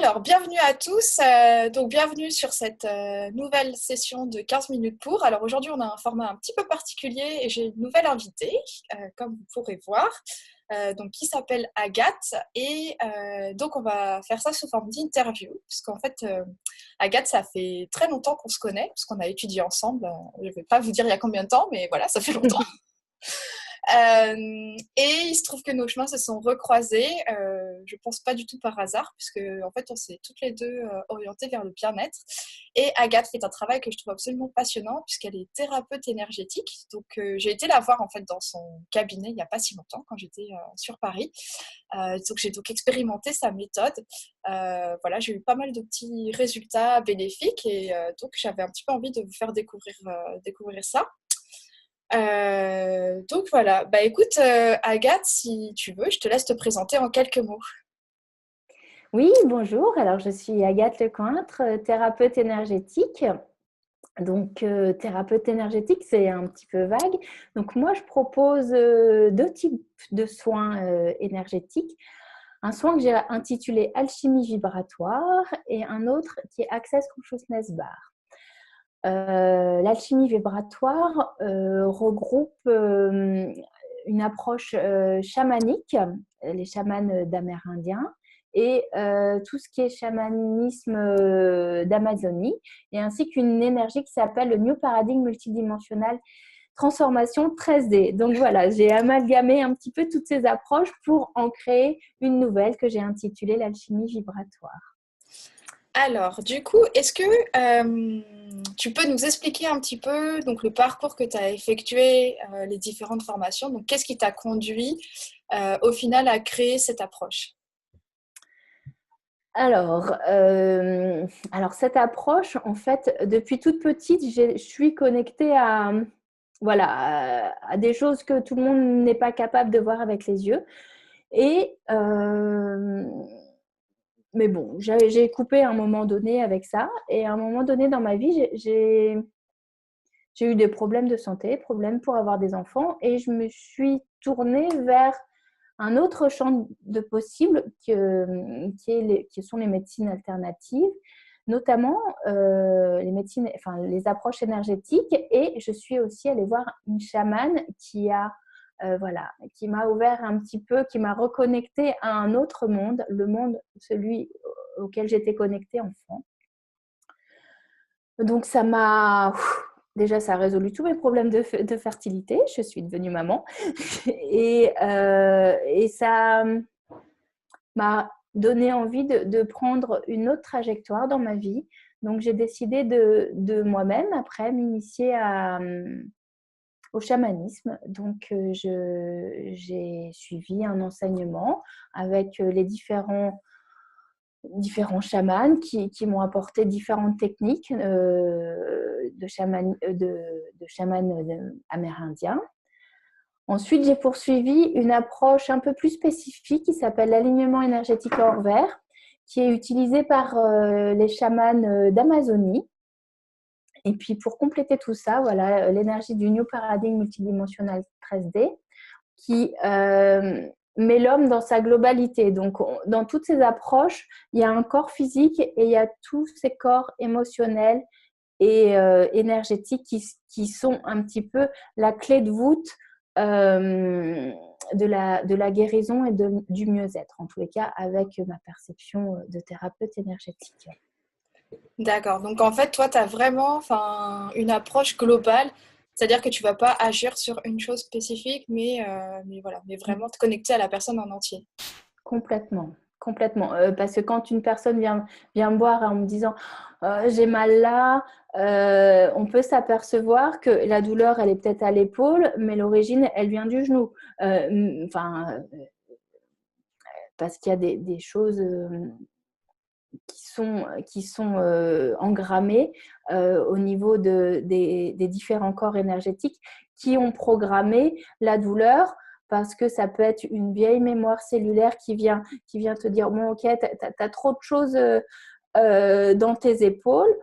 Alors, bienvenue à tous. Donc, bienvenue sur cette nouvelle session de 15 minutes pour. Alors, aujourd'hui, on a un format un petit peu particulier et j'ai une nouvelle invitée, comme vous pourrez voir, donc, qui s'appelle Agathe. Et donc, on va faire ça sous forme d'interview, puisqu'en fait, Agathe, ça fait très longtemps qu'on se connaît, puisqu'on a étudié ensemble. Je ne vais pas vous dire il y a combien de temps, mais voilà, ça fait longtemps. Et il se trouve que nos chemins se sont recroisés, je pense pas du tout par hasard, puisque en fait on s'est toutes les deux orientées vers le bien-être. Et Agathe fait un travail que je trouve absolument passionnant, puisqu'elle est thérapeute énergétique. Donc j'ai été la voir en fait dans son cabinet il y a pas si longtemps, quand j'étais sur Paris. Donc j'ai donc expérimenté sa méthode. Voilà, j'ai eu pas mal de petits résultats bénéfiques et donc j'avais un petit peu envie de vous faire découvrir ça. Donc voilà, bah écoute Agathe, si tu veux, je te laisse te présenter en quelques mots. Oui, bonjour. Alors, je suis Agathe Lecointre, thérapeute énergétique. Donc, thérapeute énergétique, c'est un petit peu vague. Donc, moi, je propose deux types de soins énergétiques. Un soin que j'ai intitulé Alchimie vibratoire et un autre qui est Access Consciousness Bar. L'alchimie vibratoire regroupe une approche chamanique, les chamans d'Amérindiens, et tout ce qui est chamanisme d'Amazonie, et ainsi qu'une énergie qui s'appelle le New Paradigm Multidimensional Transformation 13D. Donc voilà, j'ai amalgamé un petit peu toutes ces approches pour en créer une nouvelle que j'ai intitulée l'alchimie vibratoire. Alors du coup, est-ce que tu peux nous expliquer un petit peu donc, le parcours que tu as effectué, les différentes formations, donc qu'est-ce qui t'a conduit au final à créer cette approche? Alors, cette approche, en fait, depuis toute petite, je suis connectée à des choses que tout le monde n'est pas capable de voir avec les yeux. Et, mais bon, j'ai coupé à un moment donné avec ça. Et à un moment donné dans ma vie, j'ai eu des problèmes de santé, problèmes pour avoir des enfants. Et je me suis tournée vers un autre champ de possibles qui sont les médecines alternatives, notamment les approches énergétiques. Et je suis aussi allée voir une chamane qui m'a ouvert un petit peu, qui m'a reconnectée à un autre monde, le monde, celui auquel j'étais connectée enfant. Donc déjà, ça a résolu tous mes problèmes de fertilité. Je suis devenue maman. Et ça m'a donné envie de prendre une autre trajectoire dans ma vie. Donc, j'ai décidé de moi-même, après, m'initier au chamanisme. Donc, j'ai suivi un enseignement avec les différents chamans qui m'ont apporté différentes techniques de chamans amérindiens. Ensuite, j'ai poursuivi une approche un peu plus spécifique qui s'appelle l'alignement énergétique hors vert, qui est utilisée par les chamans d'Amazonie. Et puis, pour compléter tout ça, voilà l'énergie du New Paradigm Multidimensional 13D qui met l'homme dans sa globalité. Donc, dans toutes ces approches, il y a un corps physique et il y a tous ces corps émotionnels et énergétiques qui sont un petit peu la clé de voûte de la guérison et du mieux-être, en tous les cas, avec ma perception de thérapeute énergétique. D'accord, donc en fait, toi, tu as vraiment une approche globale, c'est-à-dire que tu vas pas agir sur une chose spécifique, mais vraiment te connecter à la personne en entier. Complètement. Complètement. Parce que quand une personne vient me voir en me disant j'ai mal là, on peut s'apercevoir que la douleur, elle est peut-être à l'épaule, mais l'origine, elle vient du genou. Parce qu'il y a des choses qui sont engrammées au niveau des différents corps énergétiques qui ont programmé la douleur, parce que ça peut être une vieille mémoire cellulaire qui vient te dire bon, ok, tu as trop de choses dans tes épaules,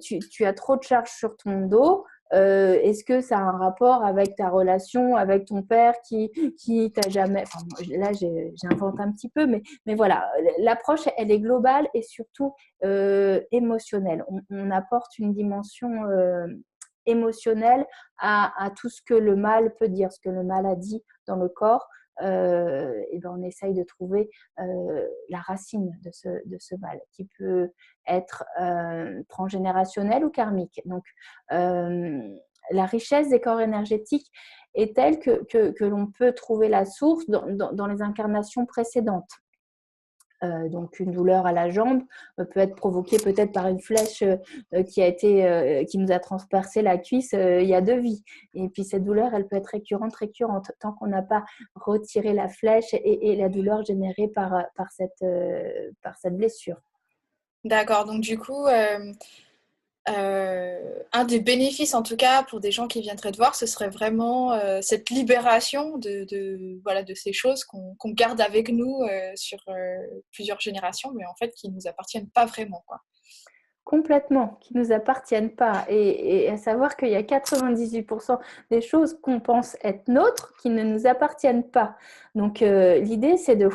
tu as trop de charges sur ton dos, Est-ce que ça a un rapport avec ta relation avec ton père qui t'a jamais… Enfin, là, j'invente un petit peu, mais voilà, l'approche, elle est globale et surtout émotionnelle. On apporte une dimension émotionnelle à tout ce que le mal peut dire, ce que le mal a dit dans le corps. Et ben on essaye de trouver la racine de ce mal qui peut être transgénérationnel ou karmique. Donc, la richesse des corps énergétiques est telle que l'on peut trouver la source dans les incarnations précédentes. Donc une douleur à la jambe peut être provoquée peut-être par une flèche qui nous a transpercé la cuisse il y a 2 vies. Et puis cette douleur, elle peut être récurrente tant qu'on n'a pas retiré la flèche et la douleur générée par cette blessure. D'accord, donc du coup, un des bénéfices, en tout cas, pour des gens qui viendraient te voir, ce serait vraiment cette libération voilà, de ces choses qu'on garde avec nous sur plusieurs générations, mais en fait qui ne nous appartiennent pas vraiment, quoi. Complètement, qui ne nous appartiennent pas. Et à savoir qu'il y a 98% des choses qu'on pense être nôtres qui ne nous appartiennent pas. Donc, l'idée, c'est de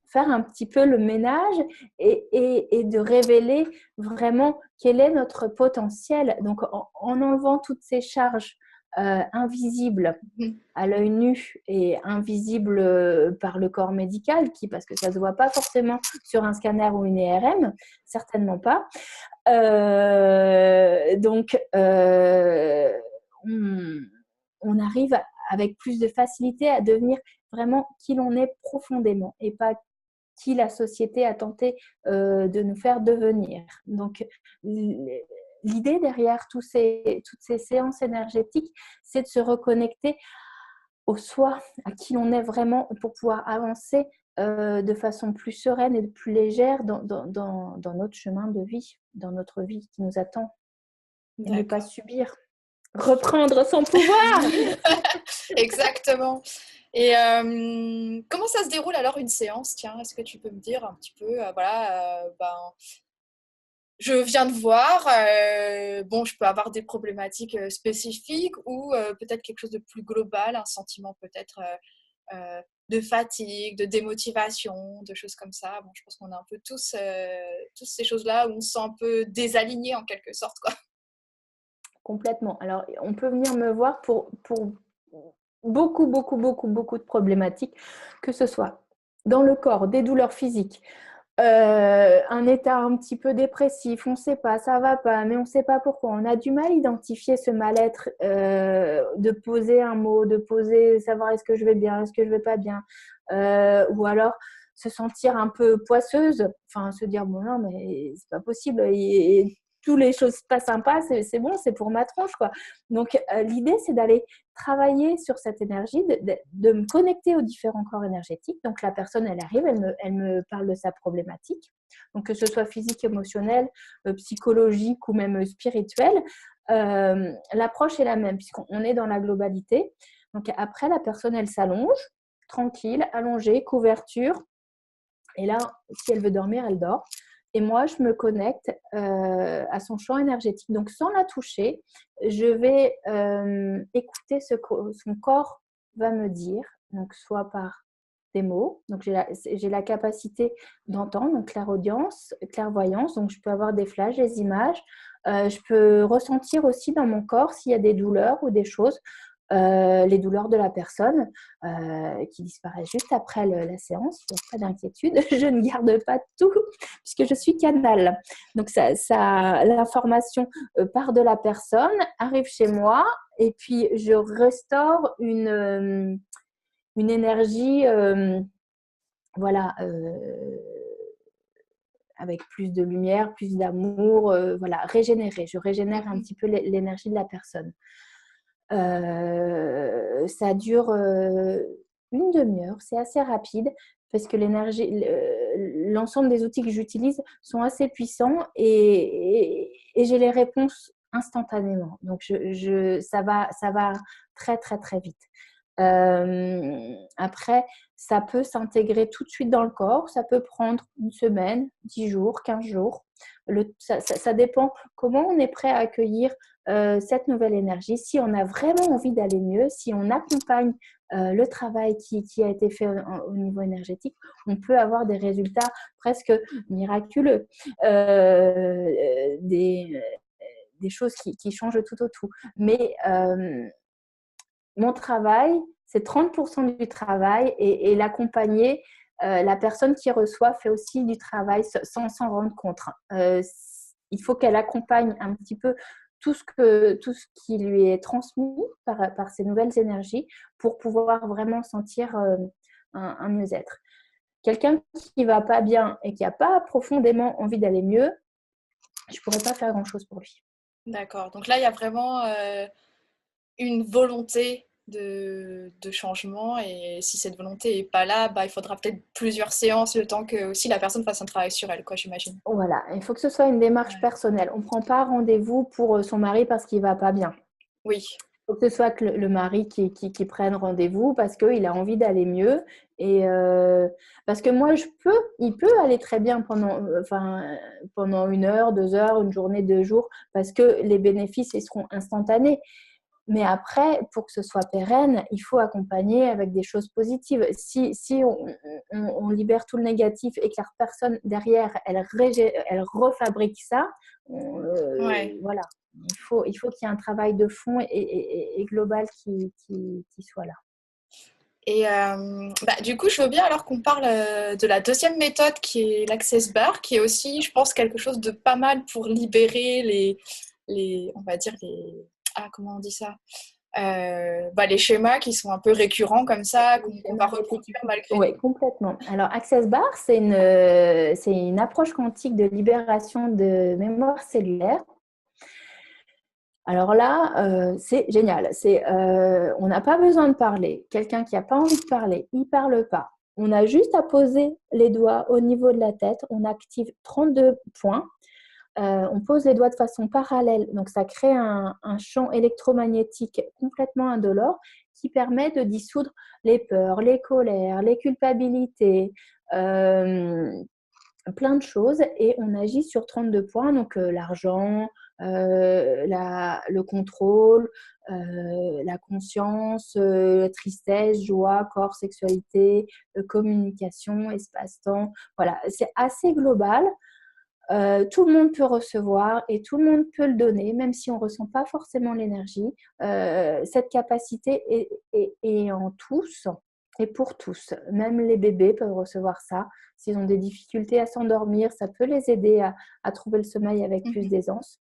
faire un petit peu le ménage et de révéler vraiment quel est notre potentiel. Donc, en enlevant toutes ces charges invisibles à l'œil nu et invisibles par le corps médical, parce que ça ne se voit pas forcément sur un scanner ou une IRM, certainement pas. Donc, on arrive avec plus de facilité à devenir vraiment qui l'on est profondément et pas qui la société a tenté de nous faire devenir. Donc, l'idée derrière toutes ces séances énergétiques, c'est de se reconnecter au soi, à qui l'on est vraiment pour pouvoir avancer de façon plus sereine et plus légère dans notre chemin de vie, dans notre vie qui nous attend. Et ne pas subir. Reprendre son pouvoir. Exactement. Et comment ça se déroule alors une séance? Tiens, est-ce que tu peux me dire un petit peu, voilà, je viens de voir, bon, je peux avoir des problématiques spécifiques ou peut-être quelque chose de plus global, un sentiment peut-être de fatigue, de démotivation, de choses comme ça. Bon, je pense qu'on a un peu tous ces choses-là où on se sent un peu désaligné en quelque sorte, quoi. Complètement. Alors, on peut venir me voir pour beaucoup de problématiques, que ce soit dans le corps, des douleurs physiques, un état un petit peu dépressif, on ne sait pas, ça ne va pas, mais on ne sait pas pourquoi. On a du mal à identifier ce mal-être, de poser un mot, savoir est-ce que je vais bien, est-ce que je ne vais pas bien, ou alors se sentir un peu poisseuse, enfin se dire bon non mais c'est pas possible, et toutes les choses pas sympas, c'est bon, c'est pour ma tronche, quoi. Donc, l'idée, c'est d'aller travailler sur cette énergie, de me connecter aux différents corps énergétiques. Donc, la personne, elle arrive, elle me parle de sa problématique. Donc, que ce soit physique, émotionnelle, psychologique ou même spirituelle, l'approche est la même puisqu'on est dans la globalité. Donc, après, la personne, elle s'allonge, tranquille, allongée, couverture. Et là, si elle veut dormir, elle dort. Et moi, je me connecte à son champ énergétique. Donc, sans la toucher, je vais écouter ce que son corps va me dire. Donc, soit par des mots. Donc, j'ai la capacité d'entendre, donc clairvoyance. Donc, je peux avoir des flashs, des images. Je peux ressentir aussi dans mon corps s'il y a des douleurs ou des choses. Les douleurs de la personne qui disparaissent juste après la séance. Donc, pas d'inquiétude, je ne garde pas tout puisque je suis canal. Donc, l'information part de la personne, arrive chez moi et puis je restaure une énergie voilà, avec plus de lumière, plus d'amour, voilà, régénérer. Je régénère un petit peu l'énergie de la personne. Ça dure une demi-heure, c'est assez rapide parce que l'ensemble des outils que j'utilise sont assez puissants et j'ai les réponses instantanément. Donc, ça va très, très, très vite. Après, ça peut s'intégrer tout de suite dans le corps. Ça peut prendre une semaine, 10 jours, 15 jours. Ça dépend comment on est prêt à accueillir cette nouvelle énergie, si on a vraiment envie d'aller mieux, si on accompagne le travail qui a été fait au niveau énergétique, on peut avoir des résultats presque miraculeux, des choses qui changent tout au tout. Mais mon travail, c'est 30% du travail et l'accompagner, la personne qui reçoit fait aussi du travail sans s'en rendre compte. Il faut qu'elle accompagne un petit peu tout ce qui lui est transmis par ces nouvelles énergies pour pouvoir vraiment sentir un mieux-être. Quelqu'un qui ne va pas bien et qui n'a pas profondément envie d'aller mieux, je ne pourrais pas faire grand-chose pour lui. D'accord. Donc là, il y a vraiment une volonté de changement et si cette volonté n'est pas là, il faudra peut-être plusieurs séances le temps que aussi la personne fasse un travail sur elle, quoi, j'imagine. Voilà, il faut que ce soit une démarche personnelle. On ne prend pas rendez-vous pour son mari parce qu'il ne va pas bien. Oui. Il faut que ce soit que le mari qui prenne rendez-vous parce qu'il a envie d'aller mieux. Et parce que moi, il peut aller très bien pendant 1 heure, 2 heures, une journée, 2 jours, parce que les bénéfices, ils seront instantanés. Mais après, pour que ce soit pérenne, il faut accompagner avec des choses positives. Si on libère tout le négatif et que la personne derrière, elle refabrique ça, voilà. Il faut qu'il y ait un travail de fond et global qui soit là. Et du coup, je veux bien alors qu'on parle de la deuxième méthode qui est l'Access Bar, qui est aussi, je pense, quelque chose de pas mal pour libérer on va dire, comment on dit ça les schémas qui sont un peu récurrents comme ça, qu'on va reproduire malgré nous. Oui, complètement. Alors, Access Bar, c'est une approche quantique de libération de mémoire cellulaire. Alors là, c'est génial. On n'a pas besoin de parler. Quelqu'un qui n'a pas envie de parler, il ne parle pas. On a juste à poser les doigts au niveau de la tête. On active 32 points. On pose les doigts de façon parallèle. Donc, ça crée un champ électromagnétique complètement indolore qui permet de dissoudre les peurs, les colères, les culpabilités, plein de choses. Et on agit sur 32 points. Donc, l'argent, le contrôle, la conscience, la tristesse, joie, corps, sexualité, communication, espace-temps. Voilà, c'est assez global. Tout le monde peut recevoir et tout le monde peut le donner, même si on ne ressent pas forcément l'énergie. Cette capacité est en tous et pour tous. Même les bébés peuvent recevoir ça. S'ils ont des difficultés à s'endormir, ça peut les aider à trouver le sommeil avec plus d'aisance.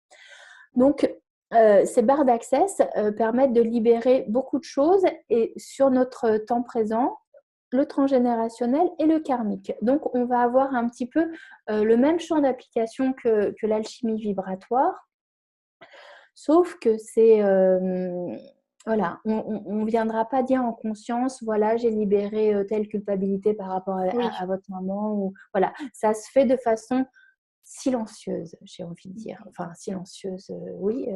Donc, ces barres d'access permettent de libérer beaucoup de choses et sur notre temps présent, le transgénérationnel et le karmique. Donc, on va avoir un petit peu le même champ d'application que l'alchimie vibratoire, sauf que c'est... voilà, on ne viendra pas dire en conscience, voilà, j'ai libéré telle culpabilité par rapport à votre maman. Ou, voilà, ça se fait de façon silencieuse, j'ai envie de dire. Enfin, silencieuse, oui,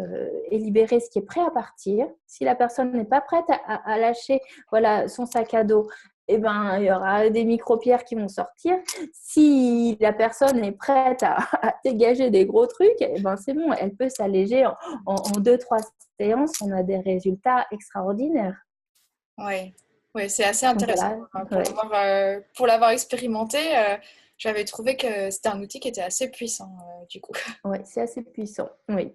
et libérer ce qui est prêt à partir. Si la personne n'est pas prête à lâcher son sac à dos, il y aura des micro-pierres qui vont sortir. Si la personne est prête à dégager des gros trucs, c'est bon, elle peut s'alléger en 2-3 séances. On a des résultats extraordinaires. Oui, c'est assez intéressant. Pour l'avoir expérimenté, j'avais trouvé que c'était un outil qui était assez puissant, du coup. Oui, c'est assez puissant, oui.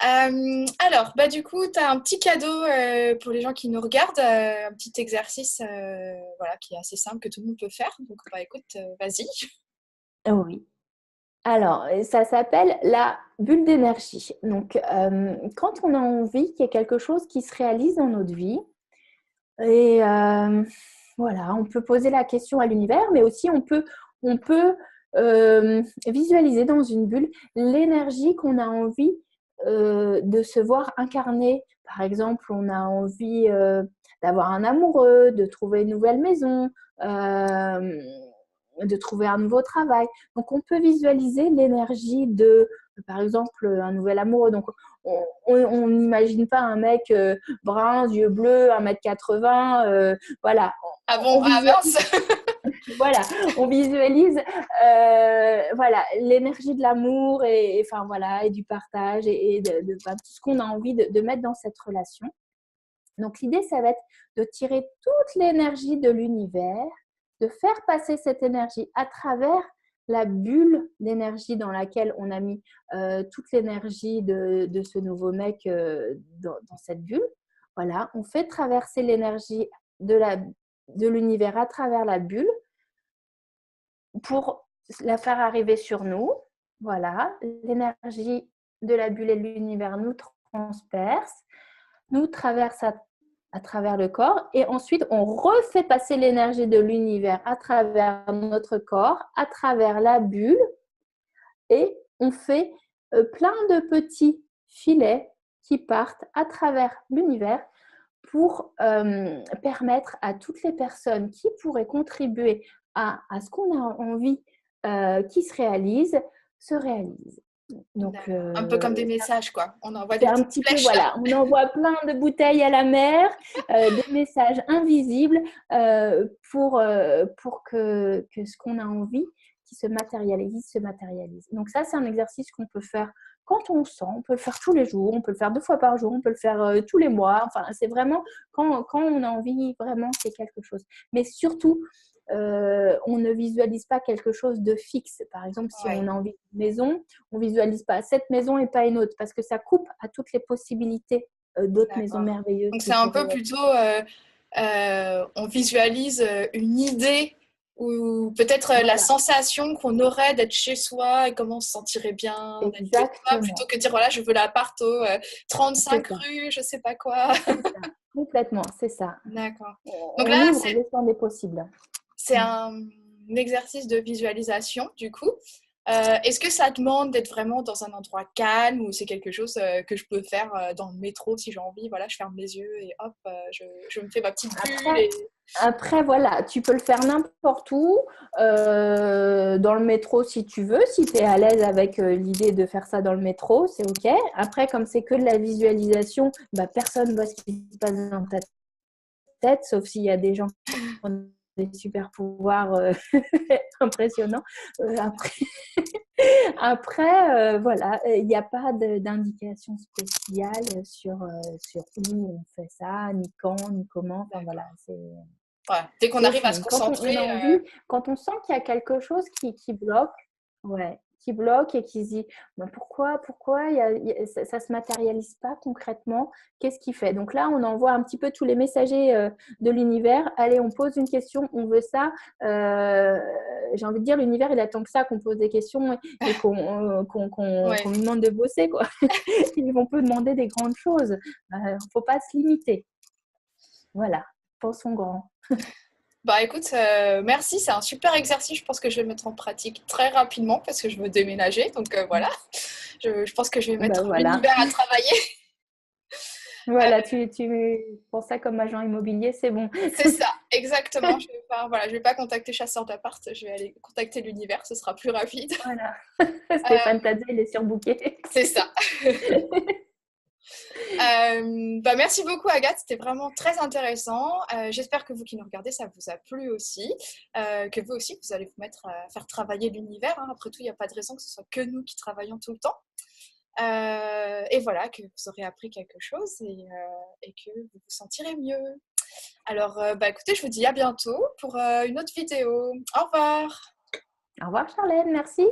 Alors, du coup, tu as un petit cadeau pour les gens qui nous regardent, un petit exercice qui est assez simple que tout le monde peut faire. Donc, écoute, vas-y. Oui. Alors, ça s'appelle la bulle d'énergie. Donc, quand on a envie qu'il y ait quelque chose qui se réalise dans notre vie, et on peut poser la question à l'univers, mais aussi on peut visualiser dans une bulle l'énergie qu'on a envie de se voir incarner. Par exemple, on a envie d'avoir un amoureux, de trouver une nouvelle maison, de trouver un nouveau travail. Donc, on peut visualiser l'énergie de, par exemple, un nouvel amoureux. Donc, on n'imagine pas un mec brun, yeux bleus, 1,80 m, voilà. Ah bon, mince. Voilà, on visualise voilà, l'énergie de l'amour et, enfin, voilà, et du partage et tout ce qu'on a envie de mettre dans cette relation. Donc, l'idée, ça va être de tirer toute l'énergie de l'univers, de faire passer cette énergie à travers la bulle d'énergie dans laquelle on a mis toute l'énergie de ce nouveau mec dans cette bulle. Voilà, on fait traverser l'énergie de l'univers à travers la bulle pour la faire arriver sur nous. Voilà, l'énergie de la bulle et de l'univers nous transperce, nous traverse à travers le corps et ensuite on refait passer l'énergie de l'univers à travers notre corps, à travers la bulle et on fait plein de petits filets qui partent à travers l'univers pour permettre à toutes les personnes qui pourraient contribuer à ce qu'on a envie qui se réalisent. Donc, Un peu comme des messages, quoi. On envoie c'est des un petites petit peu, flèches. voilà, on envoie plein de bouteilles à la mer, des messages invisibles pour que ce qu'on a envie qui se matérialise. Donc ça, c'est un exercice qu'on peut faire quand on sent, on peut le faire tous les jours, on peut le faire 2 fois par jour, on peut le faire tous les mois. Enfin, c'est vraiment quand on a envie, vraiment, c'est quelque chose. Mais surtout, on ne visualise pas quelque chose de fixe. Par exemple, si on Ouais, a envie d'une maison, on visualise pas cette maison et pas une autre parce que ça coupe à toutes les possibilités d'autres maisons d'accord. merveilleuses Donc, c'est qui un peu pourraient être. plutôt, on visualise une idée ou peut-être la Voilà, sensation qu'on aurait d'être chez soi et comment on se sentirait bien d'être chez soi, plutôt exactement. que de dire, voilà, je veux l'appart au C'est 35 ça, rue, je sais pas quoi. c'est ça. Complètement, c'est ça. D'accord. Donc On là, ouvre le champ des possibles. c'est un exercice de visualisation, du coup. Est-ce que ça demande d'être vraiment dans un endroit calme ou c'est quelque chose que je peux faire dans le métro si j'ai envie? Voilà, je ferme les yeux et hop, je me fais ma petite bulle Après, et... Après, voilà, tu peux le faire n'importe où, dans le métro si tu veux, si tu es à l'aise avec l'idée de faire ça dans le métro, c'est OK. Après, comme c'est que de la visualisation, bah, personne ne voit ce qui se passe dans ta tête, sauf s'il y a des gens qui ont des super pouvoirs impressionnants. Après, voilà, il n'y a pas d'indication spéciale sur où on fait ça, ni quand, ni comment. Enfin, voilà, D'accord. c'est Voilà. Dès qu'on c'est au arrive à se feeling. Quand on a concentrer, envie, quand on sent qu'il y a quelque chose qui bloque, ouais, qui bloque et qui se dit ben pourquoi ça ne se matérialise pas concrètement, qu'est-ce qui fait? Donc là, on envoie un petit peu tous les messagers de l'univers. Allez, on pose une question, on veut ça. J'ai envie de dire, l'univers, il attend que ça, qu'on pose des questions et qu'on ouais. lui demande de bosser, quoi. On peut demander des grandes choses. Il ne faut pas se limiter. Voilà, pensons grand. Bah écoute, merci, c'est un super exercice. Je pense que je vais le mettre en pratique très rapidement parce que je veux déménager. Donc voilà, je pense que je vais Ben mettre voilà. l'univers à travailler. Voilà, tu prends ça comme agent immobilier, c'est bon. C'est ça, exactement. Je vais pas, voilà, je vais pas contacter chasseur d'appart, je vais aller contacter l'univers, ce sera plus rapide. Voilà. Stéphane Euh, Tadze, il est surbooké. c'est ça. Bah merci beaucoup Agathe, c'était vraiment très intéressant. J'espère que vous qui nous regardez, ça vous a plu aussi. Que vous aussi, vous allez vous mettre à faire travailler l'univers, hein. Après tout, il n'y a pas de raison que ce soit que nous qui travaillons tout le temps. Et voilà, que vous aurez appris quelque chose et que vous vous sentirez mieux. Alors, bah écoutez, je vous dis à bientôt pour une autre vidéo. Au revoir! Au revoir Charlène, merci.